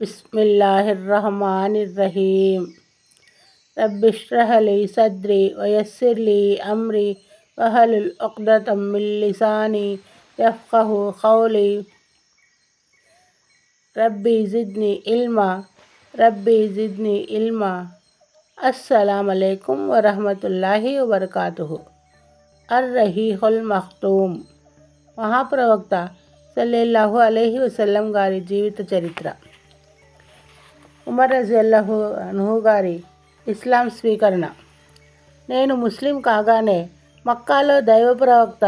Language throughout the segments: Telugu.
बिस्मिल्लाहिर्रहमानिर्रहीम। रब्बिश्रह ली सद्री वयस्सिर ली अम्री वहलुल उक़्दतम मिन लिसानी यफ़क़हू क़ौली। रब्बी ज़िदनी इल्मा। अस्सलामु अलैकुम वरहमतुल्लाहि वबरकातुहू। अर्रहीक़ुल मख़्तूम। మహాప్రవక్త సల్లల్లాహు అలైహి వసల్లం గారి జీవిత చరిత్ర. ఉమర్ రజియల్లాహు అన్హు గారి ఇస్లాం స్వీకరణ. నేను ముస్లిం కాగానే మక్కాలో దైవ ప్రవక్త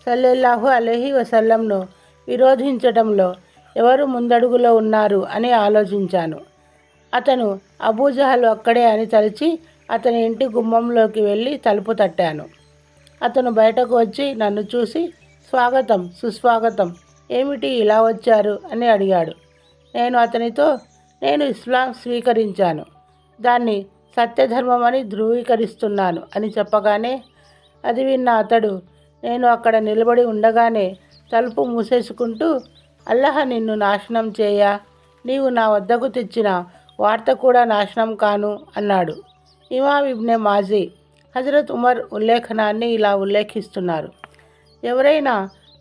సల్లల్లాహు అలైహి వసల్లంను విరోధించటంలో ఎవరు ముందడుగులో ఉన్నారు అని ఆలోచించాను. అతను అబూజహల్ అక్కడే అని తలచి అతని ఇంటి గుమ్మంలోకి వెళ్ళి తలుపు తట్టాను. అతను బయటకు వచ్చి నన్ను చూసి స్వాగతం, సుస్వాగతం, ఏమిటి ఇలా వచ్చారు అని అడిగాడు. నేను అతనితో నేను ఇస్లాం స్వీకరించాను, దాన్ని సత్యధర్మమని ధృవీకరిస్తున్నాను అని చెప్పగానే అది విన్న అతడు నేను అక్కడ నిలబడి ఉండగానే తలుపు మూసేసుకుంటూ అల్లాహ్ నిన్ను నాశనం చేయ, నీవు నా వద్దకు తెచ్చిన వార్త కూడా నాశనం కాను అన్నాడు. ఇమాం ఇబ్నే మాజీ హజరత్ ఉమర్ ఉల్లేఖనాన్ని ఇలా ఉల్లేఖిస్తున్నారు. ఎవరైనా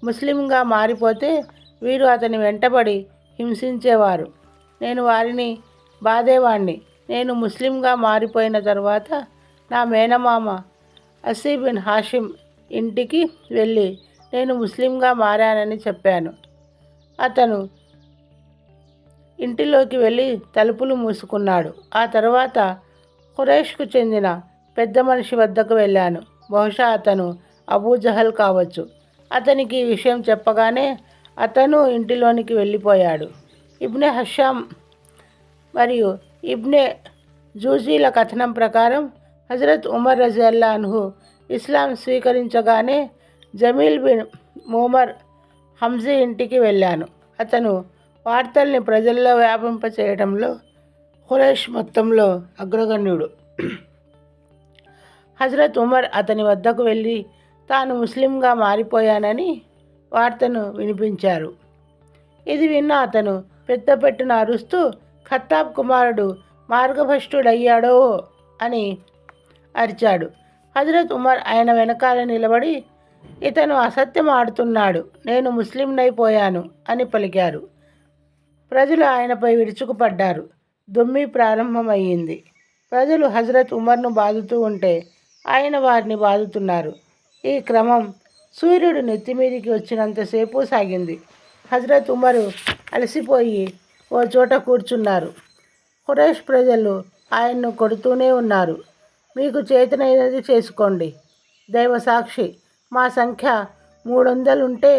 ముస్లింగా మారిపోతే వీరు అతని వెంటబడి హింసించేవారు. నేను వారిని బాధేవాణ్ణి. నేను ముస్లింగా మారిపోయిన తర్వాత నా మేనమామ అసీ బిన్ హాషిం ఇంటికి వెళ్ళి నేను ముస్లింగా మారానని చెప్పాను. అతను ఇంటిలోకి వెళ్ళి తలుపులు మూసుకున్నాడు. ఆ తర్వాత ఖురైష్కు చెందిన పెద్ద మనిషి వద్దకు వెళ్ళాను. బహుశా అతను అబూజహల్ కావచ్చు. అతనికి ఈ విషయం చెప్పగానే అతను ఇంటిలోనికి వెళ్ళిపోయాడు. ఇబ్నే హషాం మరియు ఇబ్నే జూజీల కథనం ప్రకారం హజరత్ ఉమర్ రజియల్లా అన్హు ఇస్లాం స్వీకరించగానే జమీల్ బిన్ మోమర్ హంజీ ఇంటికి వెళ్ళాను. అతను వార్తల్ని ప్రజల్లో వ్యాపింపచేయడంలో ఖురైష్ మొత్తంలో అగ్రగణ్యుడు. హజరత్ ఉమర్ అతని వద్దకు వెళ్ళి తాను ముస్లింగా మారిపోయానని వార్తను వినిపించారు. ఇది విన్న అతను పెద్ద పెట్టున అరుస్తూ ఖత్తాబ్ కుమారుడు మార్గభ్రష్టుడయ్యాడో అని అరిచాడు. హజరత్ ఉమర్ ఆయన వెనకాల నిలబడి ఇతను అసత్యం ఆడుతున్నాడు, నేను ముస్లింనైపోయాను అని పలికారు. ప్రజలు ఆయనపై విరుచుకుపడ్డారు. దుమ్మి ప్రారంభమయ్యింది. ప్రజలు హజరత్ ఉమర్ను బాదుతూ ఉంటే ఆయన వారిని బాదుతున్నారు. ఈ క్రమం సూర్యుడు నెత్తిమీదికి వచ్చినంతసేపు సాగింది. హజరత్ ఉమరు అలసిపోయి ఓ చోట కూర్చున్నారు. ఖురైష్ ప్రజలు ఆయన్ను కొడుతూనే ఉన్నారు. మీకు చేతనైనది చేసుకోండి, దైవ సాక్షి మా సంఖ్య 300 ఉంటే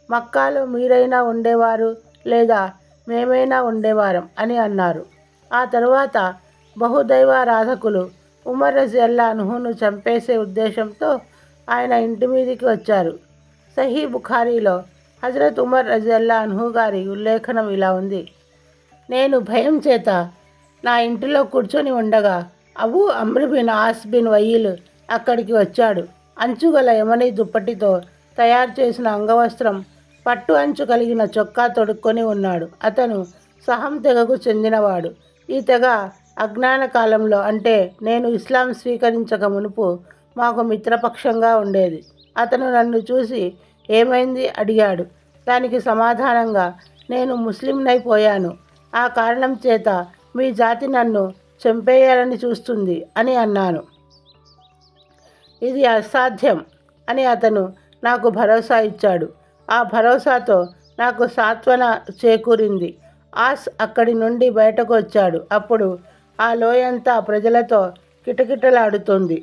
మక్కాలో మీరైనా ఉండేవారు లేదా మేమైనా ఉండేవారం అని అన్నారు. ఆ తరువాత బహుదైవారాధకులు ఉమర్ రజియల్లా అన్హును చంపేసే ఉద్దేశంతో ఆయన ఇంటి మీదికి వచ్చారు. సహీ బుఖారీలో హజరత్ ఉమర్ రజియల్లా అన్హు గారి ఉల్లేఖనం ఇలా ఉంది. నేను భయం చేత నా ఇంటిలో కూర్చొని ఉండగా అబూ అమ్ర్ బిన్ ఆస్ బిన్ వయీల్ అక్కడికి వచ్చాడు. అంచుగల యమనీ దుప్పటితో తయారు చేసిన అంగవస్త్రం, పట్టు అంచు కలిగిన చొక్కా తొడుక్కొని ఉన్నాడు. అతను సహం తెగకు చెందినవాడు. ఈ తెగ అజ్ఞాన కాలంలో అంటే నేను ఇస్లాం స్వీకరించక మునుపు మాకు మిత్రపక్షంగా ఉండేది. అతను నన్ను చూసి ఏమైంది అడిగాడు. దానికి సమాధానంగా నేను ముస్లింనైపోయాను, ఆ కారణం చేత మీ జాతి నన్ను చంపేయాలని చూస్తుంది అని అన్నాను. ఇది అసాధ్యం అని అతను నాకు భరోసా ఇచ్చాడు. ఆ భరోసాతో నాకు సాత్వన చేకూరింది. ఆస్ అక్కడి నుండి బయటకు వచ్చాడు. అప్పుడు ఆ లోయంతా ప్రజలతో కిటకిటలాడుతోంది.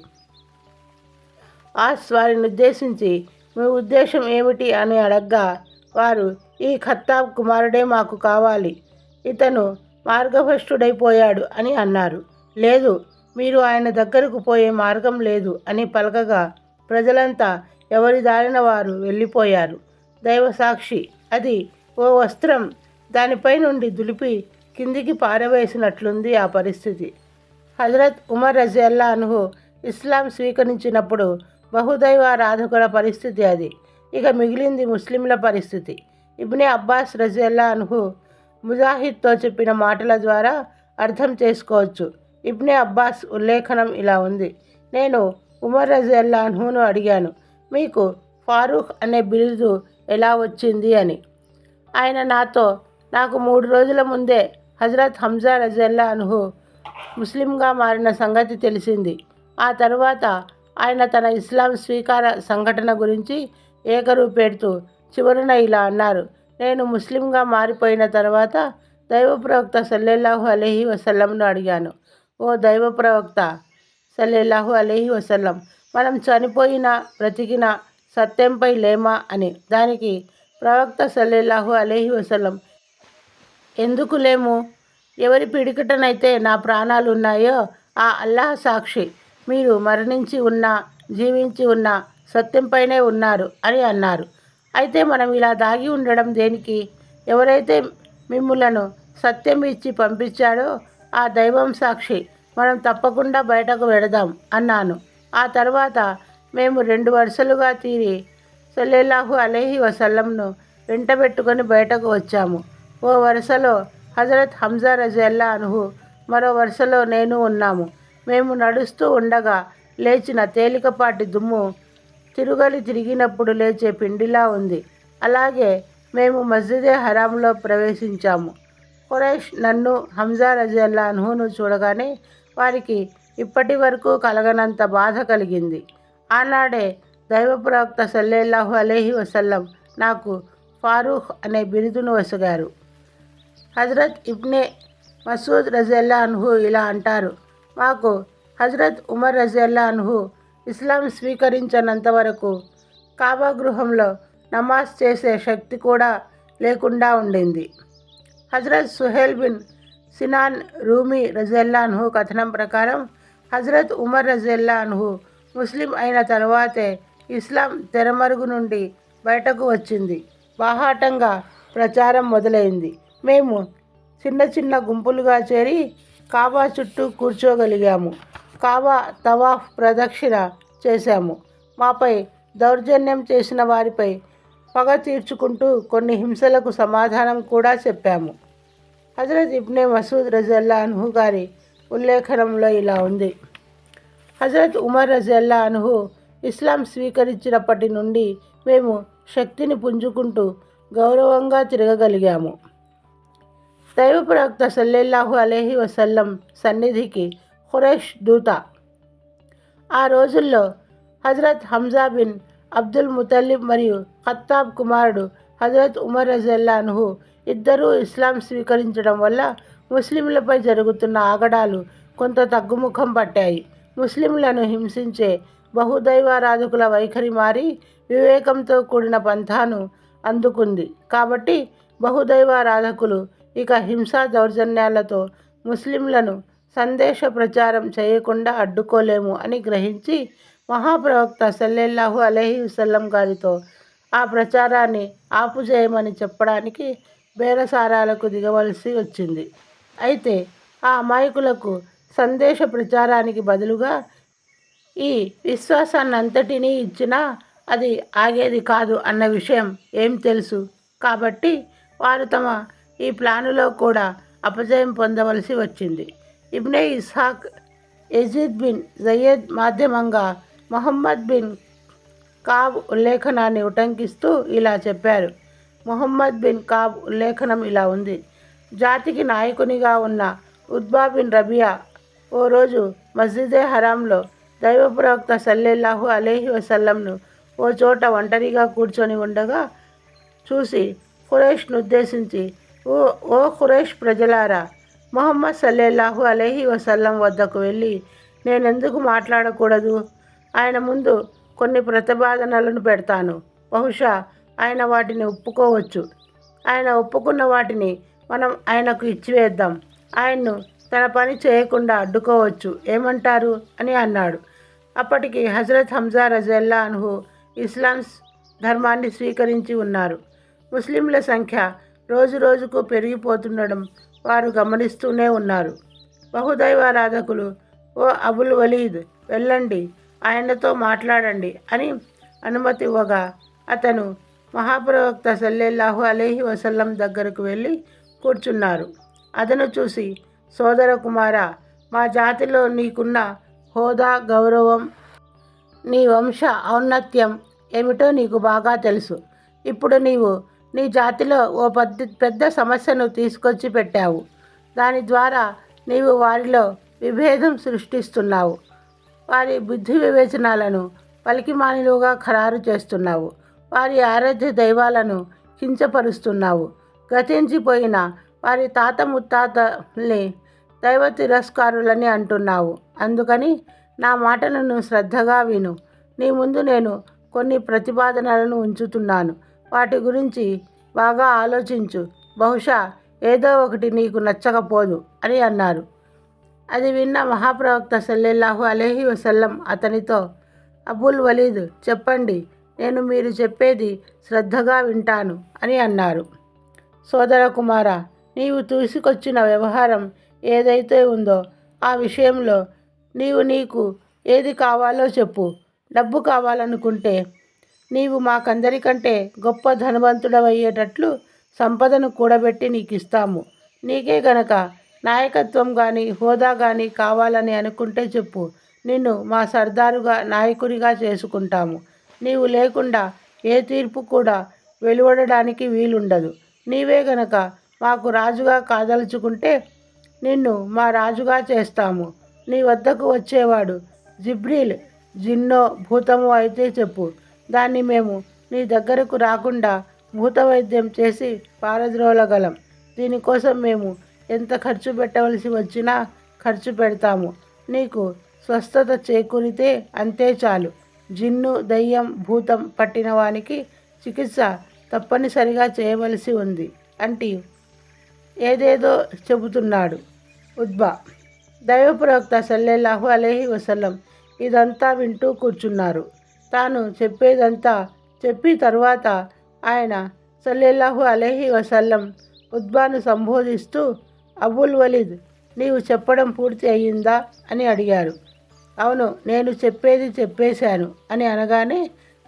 ఆస్ వారిని ఉద్దేశించి మీ ఉద్దేశం ఏమిటి అని అడగ్గా వారు ఈ ఖత్తాబ్ కుమారుడే మాకు కావాలి, ఇతను మార్గభ్రష్టుడైపోయాడు అని అన్నారు. లేదు, మీరు ఆయన దగ్గరకు పోయే మార్గం లేదు అని పలకగా ప్రజలంతా ఎవరి దారిన వారు వెళ్ళిపోయారు. దైవసాక్షి అది ఓ వస్త్రం దానిపై నుండి దులిపి కిందికి పారవేసినట్లుంది ఆ పరిస్థితి. హజరత్ ఉమర్ రజియల్లా అన్హు ఇస్లాం స్వీకరించినప్పుడు బహుదైవారాధకుల పరిస్థితి అది. ఇక మిగిలింది ముస్లింల పరిస్థితి. ఇబ్నే అబ్బాస్ రజియల్లా అన్హు ముజాహిద్తో చెప్పిన మాటల ద్వారా అర్థం చేసుకోవచ్చు. ఇబ్నే అబ్బాస్ ఉల్లేఖనం ఇలా ఉంది. నేను ఉమర్ రజియల్లాహును అడిగాను, మీకు ఫారూక్ అనే బిరుదు ఎలా వచ్చింది అని. ఆయన నాకు 3 రోజుల ముందే హజరత్ హంజా రజియల్లాహు ముస్లింగా మారిన సంగతి తెలిసింది. ఆ తరువాత ఆయన తన ఇస్లాం స్వీకార సంఘటన గురించి ఏకరూపెడుతూ చివరన ఇలా అన్నారు, నేను ముస్లింగా మారిపోయిన తర్వాత దైవ ప్రవక్త సల్లల్లాహు అలైహి వసల్లంను అడిగాను, ఓ దైవ ప్రవక్త సల్లల్లాహు అలైహి వసల్లం, మనం చనిపోయినా బ్రతికినా సత్యంపై లేమా అని. దానికి ప్రవక్త సల్లల్లాహు అలైహి వసల్లం, ఎందుకు లేము? ఎవరి పిడికిటనైతే నా ప్రాణాలు ఉన్నాయో ఆ అల్లాహ్ సాక్షి, మీరు మరణించి ఉన్నా జీవించి ఉన్నా సత్యంపైనే ఉన్నారు అని అన్నారు. అయితే మనం ఇలా దాగి ఉండడం దేనికి? ఎవరైతే మిమ్ములను సత్యం ఇచ్చి పంపించాడో ఆ దైవం సాక్షి, మనం తప్పకుండా బయటకు వెడదాం అన్నాను. ఆ తర్వాత మేము 2 వరుసలుగా తీరి సల్లల్లాహు అలైహి వసల్లంను వెంటబెట్టుకొని బయటకు వచ్చాము. ఓ వరుసలో హజరత్ హంజా రజియల్లాహు, మరో వరుసలో నేను ఉన్నాము. మేము నడుస్తూ ఉండగా లేచిన తేలికపాటి దుమ్ము తిరుగలి తిరిగినప్పుడు లేచే పిండిలా ఉంది. అలాగే మేము మస్జిదే హరాంలో ప్రవేశించాము. ఖురైష్ నన్ను, హంజా రజియల్లాహును చూడగానే వారికి ఇప్పటి వరకు కలగనంత బాధ కలిగింది. ఆనాడే దైవ ప్రవక్త సల్లల్లాహు అలైహి వసల్లం నాకు ఫారూక్ అనే బిరుదును వసగారు. హజరత్ ఇబ్నే మసూద్ రజియల్లాహు ఇలా అంటారు, మాకు హజరత్ ఉమర్ రజియల్లాహు ఇస్లాం స్వీకరించినంత వరకు కాబా గృహంలో నమాజ్ చేసే శక్తి కూడా లేకుండా ఉండింది. హజరత్ సుహైల్ బిన్ సినాన్ రూమీ రజియల్లాహు కథనం ప్రకారం హజరత్ ఉమర్ రజియల్లాహు ముస్లిం అయిన తరువాతే ఇస్లాం తెరమరుగు నుండి బయటకు వచ్చింది. బాహాటంగా ప్రచారం మొదలైంది. మేము చిన్న చిన్న గుంపులుగా చేరి కాబా చుట్టూ కూర్చోగలిగాము. కాబా తవాఫ్ ప్రదక్షిణ చేశాము. మాపై దౌర్జన్యం చేసిన వారిపై పగ తీర్చుకుంటూ కొన్ని హింసలకు సమాధానం కూడా చెప్పాము. హజరత్ ఇబ్నే మసూద్ రజియల్లాహు గారి ఉల్లేఖనంలో ఇలా ఉంది. హజరత్ ఉమర్ రజియల్లాహు ఇస్లాం స్వీకరించినప్పటి నుండి మేము శక్తిని పుంజుకుంటూ గౌరవంగా తిరగగలిగాము. దైవ ప్రవక్త సల్లల్లాహు అలైహి వసల్లం సన్నిధికి ఖురైష్ దూత. ఆ రోజుల్లో హజరత్ హంజా బిన్ అబ్దుల్ ముతల్లిబ్ మరియు ఖత్తాబ్ కుమారుడు హజరత్ ఉమర్ రజియల్లాహు ఇద్దరూ ఇస్లాం స్వీకరించడం వల్ల ముస్లింలపై జరుగుతున్న ఆగడాలు కొంత తగ్గుముఖం పట్టాయి. ముస్లింలను హింసించే బహుదైవారాధకుల వైఖరి మారి వివేకంతో కూడిన పంథాను అందుకుంది. కాబట్టి బహుదైవారాధకులు ఇక హింసా దౌర్జన్యాలతో ముస్లింలను సందేశ ప్రచారం చేయకుండా అడ్డుకోలేము అని గ్రహించి మహాప్రవక్త సల్లల్లాహు అలైహి వసల్లం గారితో ఆ ప్రచారాన్ని ఆపుచేయమని చెప్పడానికి బేరసారాలకు దిగవలసి వచ్చింది. అయితే ఆ అమాయకులకు సందేశ ప్రచారానికి బదులుగా ఈ విశ్వాసాన్నంతటినీ ఇచ్చినా అది ఆగేది కాదు అన్న విషయం ఏం తెలుసు? కాబట్టి వారు తమ ఈ ప్లానులో కూడా అపజయం పొందవలసి వచ్చింది. ఇబ్నే ఇస్హాక్ యజీద్ బిన్ జయద్ మాధ్యమంగా ముహమ్మద్ బిన్ కాబ్ ఉల్లేఖనాన్ని ఉటంకిస్తూ ఇలా చెప్పారు. ముహమ్మద్ బిన్ కాబ్ ఉల్లేఖనం ఇలా ఉంది. జాతికి నాయకునిగా ఉన్న ఉత్బా బిన్ రబియా ఓ రోజు మస్జిదే హరాంలో దైవ ప్రవక్త సల్లల్లాహు అలైహి వసల్లంను ఓ చోట ఒంటరిగా కూర్చొని ఉండగా చూసి ఖురైష్ను ఉద్దేశించి, ఓ ఖురైష్ ప్రజలారా, ముహమ్మద్ సల్లల్లాహు అలైహి వసల్లం వద్దకు వెళ్ళి నేనెందుకు మాట్లాడకూడదు? ఆయన ముందు కొన్ని ప్రతిపాదనలను పెడతాను. బహుశా ఆయన వాటిని ఒప్పుకోవచ్చు. ఆయన ఒప్పుకున్న వాటిని మనం ఆయనకు ఇచ్చివేద్దాం. ఆయన్ను తన పని చేయకుండా అడ్డుకోవచ్చు. ఏమంటారు అని అన్నాడు. అప్పటికి హజరత్ హంజా రజియల్లాహు ఇస్లాం ధర్మాన్ని స్వీకరించి ఉన్నారు. ముస్లింల సంఖ్య రోజు రోజుకు పెరిగిపోతుండడం వారు గమనిస్తూనే ఉన్నారు. బహుదైవారాధకులు, ఓ అబుల్ వలీద్, వెళ్ళండి, ఆయనతో మాట్లాడండి అని అనుమతి ఇవ్వగా అతను మహాప్రవక్త సల్లల్లాహు అలైహి వసల్లం దగ్గరకు వెళ్ళి కూర్చున్నారు. అతను చూసి, సోదర కుమార, మా జాతిలో నీకున్న హోదా, గౌరవం, నీ వంశ ఔన్నత్యం ఏమిటో నీకు బాగా తెలుసు. ఇప్పుడు నీవు నీ జాతిలో ఓ పెద్ద సమస్యను తీసుకొచ్చి పెట్టావు. దాని ద్వారా నీవు వారిలో విభేదం సృష్టిస్తున్నావు. వారి బుద్ధి వివేచనాలను పలికిమాలినలుగా ఖరారు చేస్తున్నావు. వారి ఆరాధ్య దైవాలను కించపరుస్తున్నావు. గతించిపోయిన వారి తాత ముత్తాతల్ని దైవ తిరస్కారులని అంటున్నావు. అందుకని నా మాటలను శ్రద్ధగా విను. నీ ముందు నేను కొన్ని ప్రతిపాదనలను ఉంచుతున్నాను. వాటి గురించి బాగా ఆలోచించు. బహుశా ఏదో ఒకటి నీకు నచ్చకపోదు అని అన్నారు. అది విన్న మహాప్రవక్త సల్లల్లాహు అలైహి వసల్లం అతనితో, అబుల్ వలీద్, చెప్పండి, నేను మీరు చెప్పేది శ్రద్ధగా వింటాను అని అన్నారు. సోదర కుమార, నీవు తీసుకొచ్చిన వ్యవహారం ఏదైతే ఉందో ఆ విషయంలో నీకు ఏది కావాలో చెప్పు. డబ్బు కావాలనుకుంటే నీవు మాకందరికంటే గొప్ప ధనవంతుడవయ్యేటట్లు సంపదను కూడబెట్టి నీకు ఇస్తాము. నీకే గనక నాయకత్వం కానీ హోదా కానీ కావాలని అనుకుంటే చెప్పు. నిన్ను మా సర్దారుగా నాయకునిగా చేసుకుంటాము. నీవు లేకుండా ఏ తీర్పు కూడా వెలువడడానికి వీలుండదు. నీవే గనక మాకు రాజుగా కాదలుచుకుంటే నిన్ను మా రాజుగా చేస్తాము. నీ వద్దకు వచ్చేవాడు జిబ్రీల్, జిన్నో, భూతము అయితే చెప్పు. దాన్ని మేము నీ దగ్గరకు రాకుండా భూత వైద్యం చేసి పారద్రోలగలం. దీనికోసం మేము ఎంత ఖర్చు పెట్టవలసి వచ్చినా ఖర్చు పెడతాము. నీకు స్వస్థత చేకూరితే అంతే చాలు. జిన్ను, దయ్యం, భూతం పట్టిన వానికి చికిత్స తప్పనిసరిగా చేయవలసి ఉంది అంటే ఏదేదో చెబుతున్నాడు ఉద్బా. దైవ ప్రవక్త సల్లల్లాహు అలైహి వసల్లం ఇదంతా వింటూ కూర్చున్నారు. తాను చెప్పేదంతా చెప్పి తర్వాత ఆయన సల్లల్లాహు అలైహి వసల్లం ఉద్బాను సంబోధిస్తూ, అబుల్ వలీద్, నీవు చెప్పడం పూర్తి అయ్యిందా అని అడిగారు. అవును, నేను చెప్పేది చెప్పేశాను అని అనగానే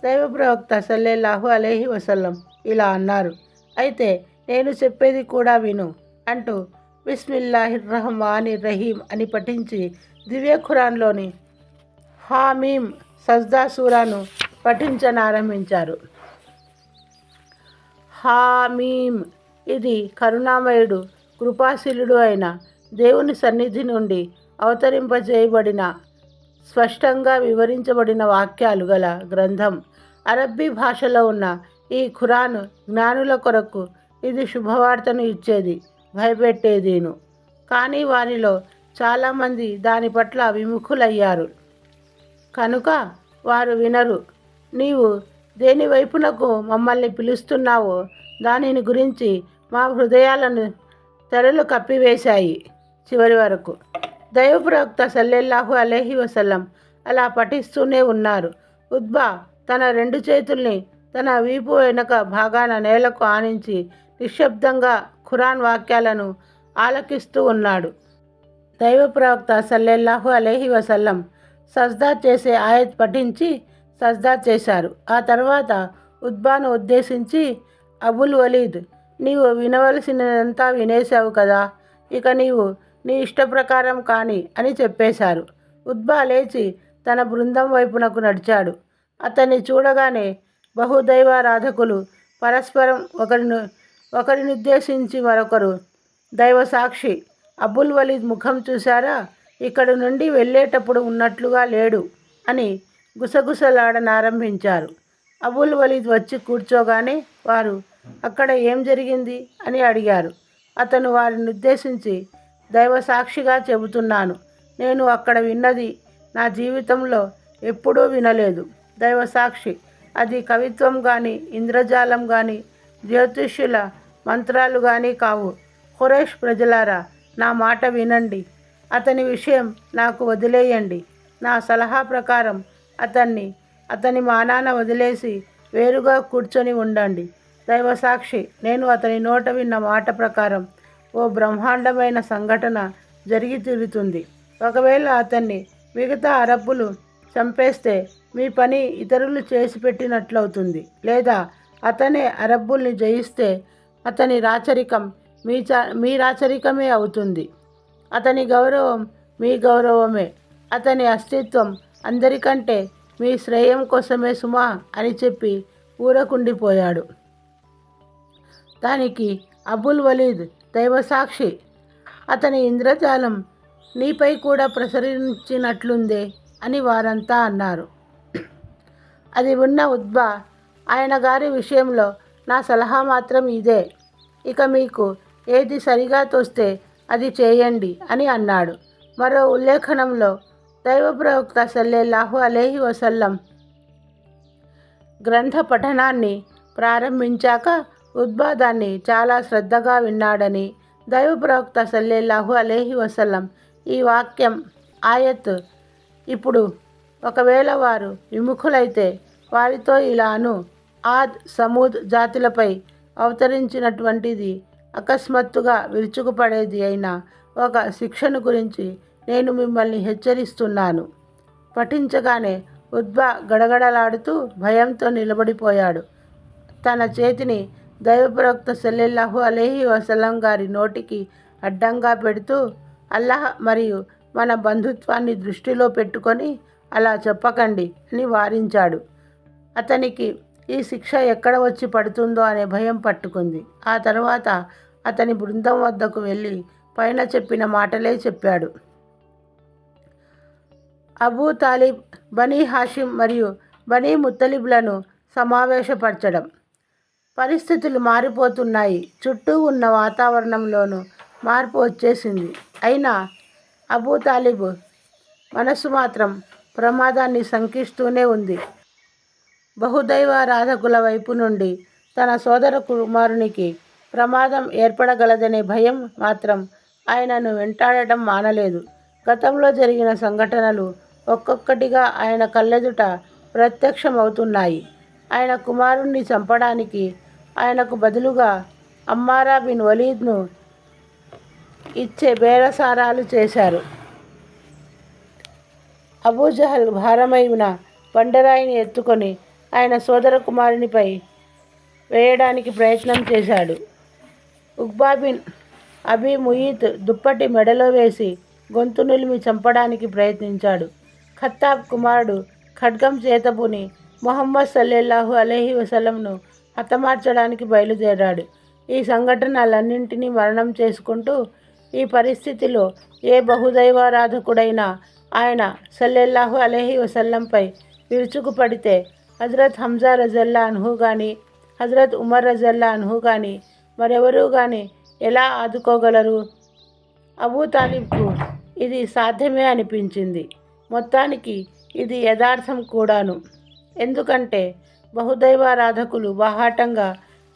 దైవ ప్రవక్త సల్లల్లాహు అలైహి వసల్లం ఇలా అన్నారు, అయితే నేను చెప్పేది కూడా విను అంటూ బిస్మిల్లాహిర్ రహమానిర్ రహీం అని పఠించి దివ్య ఖురాన్లోని హామీం సజ్దా సూరాను పఠించనారంభించారు. హామీం, ఇది కరుణామయుడు, కృపాశీలుడు అయిన దేవుని సన్నిధి నుండి అవతరింపజేయబడిన స్పష్టంగా వివరించబడిన వాక్యాలు గల గ్రంథం. అరబ్బీ భాషలో ఉన్న ఈ ఖురాను జ్ఞానుల కొరకు ఇది శుభవార్తను ఇచ్చేది, భయపెట్టేదీను. కానీ వారిలో చాలామంది దాని పట్ల విముఖులయ్యారు కనుక వారు వినరు. నీవు దేని వైపునకు మమ్మల్ని పిలుస్తున్నావో దానిని గురించి మా హృదయాలను తెరలు కప్పివేశాయి. చివరి వరకు దైవ ప్రవక్త సల్లల్లాహు అలైహి వసల్లం అలా పఠిస్తూనే ఉన్నారు. ఉద్బా తన రెండు చేతుల్ని తన వీపు వెనుక భాగాన నేలకు ఆనించి నిశ్శబ్దంగా ఖురాన్ వాక్యాలను ఆలకిస్తూ ఉన్నాడు. దైవ ప్రవక్త సల్లల్లాహు అలైహి వసల్లం సజ్దా చేసే ఆయత్ పఠించి సజ్దా చేశారు. ఆ తర్వాత ఉద్బాను ఉద్దేశించి, అబుల్ వలీద్, నీవు వినవలసినంతా వినేశావు కదా, ఇక నీవు నీ ఇష్టప్రకారం కాని అని చెప్పేశారు. ఉద్బా లేచి తన బృందం వైపునకు నడిచాడు. అతన్ని చూడగానే బహుదైవారాధకులు పరస్పరం ఒకరినుద్దేశించి మరొకరు, దైవ సాక్షి, అబుల్ వలీద్ ముఖం చూశారా, ఇక్కడి నుండి వెళ్ళేటప్పుడు ఉన్నట్లుగా లేడు అని గుసగుసలాడనారంభించారు. అబుల్ వలీద్ వచ్చి కూర్చోగానే వారు, అక్కడ ఏం జరిగింది అని అడిగారు. అతను వారిని ఉద్దేశించి, దైవ సాక్షిగా చెబుతున్నాను, నేను అక్కడ విన్నది నా జీవితంలో ఎప్పుడూ వినలేదు. దైవ సాక్షి, అది కవిత్వం కానీ ఇంద్రజాలం కానీ జ్యోతిష్యుల మంత్రాలు కానీ కావు. ఖురైష్ ప్రజలారా, నా మాట వినండి. అతని విషయం నాకు వదిలేయండి. నా సలహా ప్రకారం అతని మానాన వదిలేసి వేరుగా కూర్చొని ఉండండి. దైవసాక్షి, నేను అతని నోట విన్న మాట ప్రకారం ఓ బ్రహ్మాండమైన సంఘటన జరిగి తీరుతుంది. ఒకవేళ అతన్ని మిగతా అరబ్బులు చంపేస్తే మీ పని ఇతరులు చేసి పెట్టినట్లవుతుంది. లేదా అతనే అరబ్బుల్ని జయిస్తే అతని రాచరికం మీ రాచరికమే అవుతుంది. అతని గౌరవం మీ గౌరవమే. అతని అస్తిత్వం అందరికంటే మీ శ్రేయం కోసమే సుమా అని చెప్పి ఊరకుండిపోయాడు. దానికి అబుల్ వలీద్ దైవసాక్షి. అతని ఇంద్రజాలం నీపై కూడా ప్రసరించినట్లుందే అని వారంతా అన్నారు. అది ఉన్న ఉద్బా, ఆయన గారి విషయంలో నా సలహా మాత్రం ఇదే. ఇక మీకు ఏది సరిగా తోస్తే అది చేయండి అని అన్నాడు. మరో ఉల్లేఖనంలో దైవ ప్రవక్త సల్లల్లాహు అలైహి వసల్లం గ్రంథ పఠనాన్ని ప్రారంభించాక ఉద్బా దాన్ని చాలా శ్రద్ధగా విన్నాడని, దైవ ప్రవక్త సల్లల్లాహు అలైహి వసల్లం ఈ వాక్యం ఆయత్ ఇప్పుడు ఒకవేళ వారు విముఖులైతే వారితో ఇలాను, ఆద్ సమూద్ జాతులపై అవతరించినటువంటిది అకస్మాత్తుగా విరుచుకుపడేది అయిన ఒక శిక్షను గురించి నేను మిమ్మల్ని హెచ్చరిస్తున్నాను. పఠించగానే ఉద్బా గడగడలాడుతూ భయంతో నిలబడిపోయాడు. తన చేతిని దైవ ప్రవక్త సల్లల్లాహు అలైహి వసల్లం గారి నోటికి అడ్డంగా పెడుతూ, అల్లాహ్ మరియు మన బంధుత్వాన్ని దృష్టిలో పెట్టుకొని అలా చెప్పకండి అని వారించాడు. అతనికి ఈ శిక్ష ఎక్కడ వచ్చి పడుతుందో అనే భయం పట్టుకుంది. ఆ తర్వాత అతని బృందం వద్దకు వెళ్ళి పైన చెప్పిన మాటలే చెప్పాడు. అబూ తాలిబ్ బనీ హాషిం మరియు బనీ ముత్తలిబ్లను సమావేశపరచడం. పరిస్థితులు మారిపోతున్నాయి. చుట్టూ ఉన్న వాతావరణంలోనూ మార్పు వచ్చేసింది. అయినా అబూ తాలిబ్ మనసు మాత్రం ప్రమాదాన్ని శంకిస్తూనే ఉంది. బహుదైవారాధకుల వైపు నుండి తన సోదర కుమారునికి ప్రమాదం ఏర్పడగలదనే భయం మాత్రం ఆయనను వెంటాడటం మానలేదు. గతంలో జరిగిన సంఘటనలు ఒక్కొక్కటిగా ఆయన కళ్ళెదుట ప్రత్యక్షమవుతున్నాయి. ఆయన కుమారుణ్ణి చంపడానికి ఆయనకు బదులుగా అమ్మారా బిన్ వలీద్ను ఇచ్చే బేరసారాలు చేశారు. అబూజహల్ భారమైన బండరాయిని ఎత్తుకొని ఆయన సోదర కుమారునిపై వేయడానికి ప్రయత్నం చేశాడు. ఉక్బా బిన్ అబీ ముయీత్ దుప్పటి మెడలో వేసి గొంతు నులిమి చంపడానికి ప్రయత్నించాడు. ఖత్తాబ్ కుమారుడు ఖడ్గం చేతబూని ముహమ్మద్ సల్లల్లాహు అలైహి వసల్లంను హతమార్చడానికి బయలుదేరాడు. ఈ సంఘటనలన్నింటినీ మరణం చేసుకుంటూ ఈ పరిస్థితిలో ఏ బహుదైవారాధకుడైనా ఆయన సల్లల్లాహు అలైహి వసల్లంపై విరుచుకుపడితే హజరత్ హంజా రజల్లా అన్హు కానీ, హజరత్ ఉమర్ రజల్లా అన్హు కానీ, మరెవరూ కానీ ఎలా ఆదుకోగలరు? అబూ తాలిబ్కు ఇది సాధ్యమే అనిపించింది. మొత్తానికి ఇది యథార్థం కూడాను. ఎందుకంటే బహుదైవారాధకులు బాహాటంగా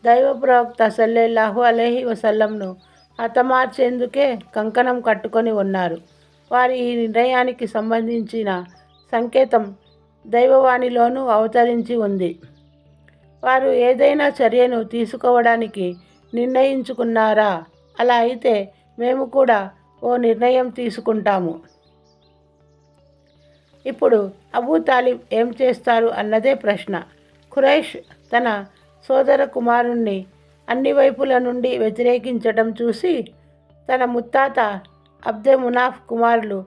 దైవ ప్రవక్త సల్లల్లాహు అలైహి వసల్లంను హతమార్చేందుకే కంకణం కట్టుకొని ఉన్నారు. వారి ఈ నిర్ణయానికి సంబంధించిన సంకేతం దైవవాణిలోనూ అవతరించి ఉంది. వారు ఏదైనా చర్యను తీసుకోవడానికి నిర్ణయించుకున్నారా? అలా అయితే మేము కూడా ఓ నిర్ణయం తీసుకుంటాము. ఇప్పుడు అబూ తాలిబ్ ఏం చేస్తారు అన్నదే ప్రశ్న. ఖురైష్ తన సోదర కుమారుణ్ణి అన్ని వైపుల నుండి వ్యతిరేకించటం చూసి తన ముత్తాత అబ్దే మునాఫ్ కుమారులు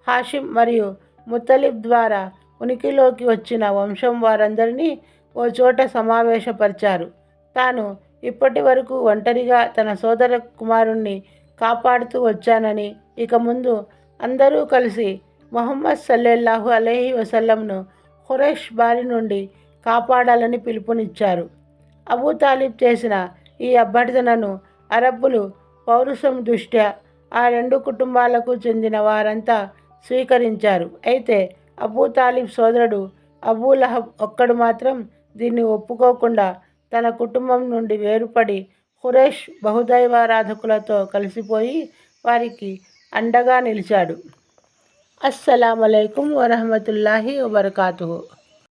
హాషిం మరియు ముత్తలిబ్ ద్వారా ఉనికిలోకి వచ్చిన వంశం వారందరినీ ఓ చోట సమావేశపరిచారు. తాను ఇప్పటి వరకు ఒంటరిగా తన సోదర కుమారుణ్ణి కాపాడుతూ వచ్చానని, ఇక ముందు అందరూ కలిసి ముహమ్మద్ సల్లల్లాహు అలైహి వసల్లంను ఖురైష్ బారి నుండి కాపాడాలని పిలుపునిచ్చారు. అబూ తాలిబ్ చేసిన ఈ అభ్యర్థనను అరబ్బులు పౌరుషం దృష్ట్యా ఆ రెండు కుటుంబాలకు చెందిన వారంతా స్వీకరించారు. అయితే అబూ తాలిబ్ సోదరుడు అబూ లహబ్ ఒక్కడు మాత్రం దీన్ని ఒప్పుకోకుండా తన కుటుంబం నుండి వేరుపడి ఖురైష్ బహుదైవారాధకులతో కలిసిపోయి వారికి అండగా నిలిచాడు. అస్సలాము అలైకుం వరహమతుల్లాహి వబరకాతుహు.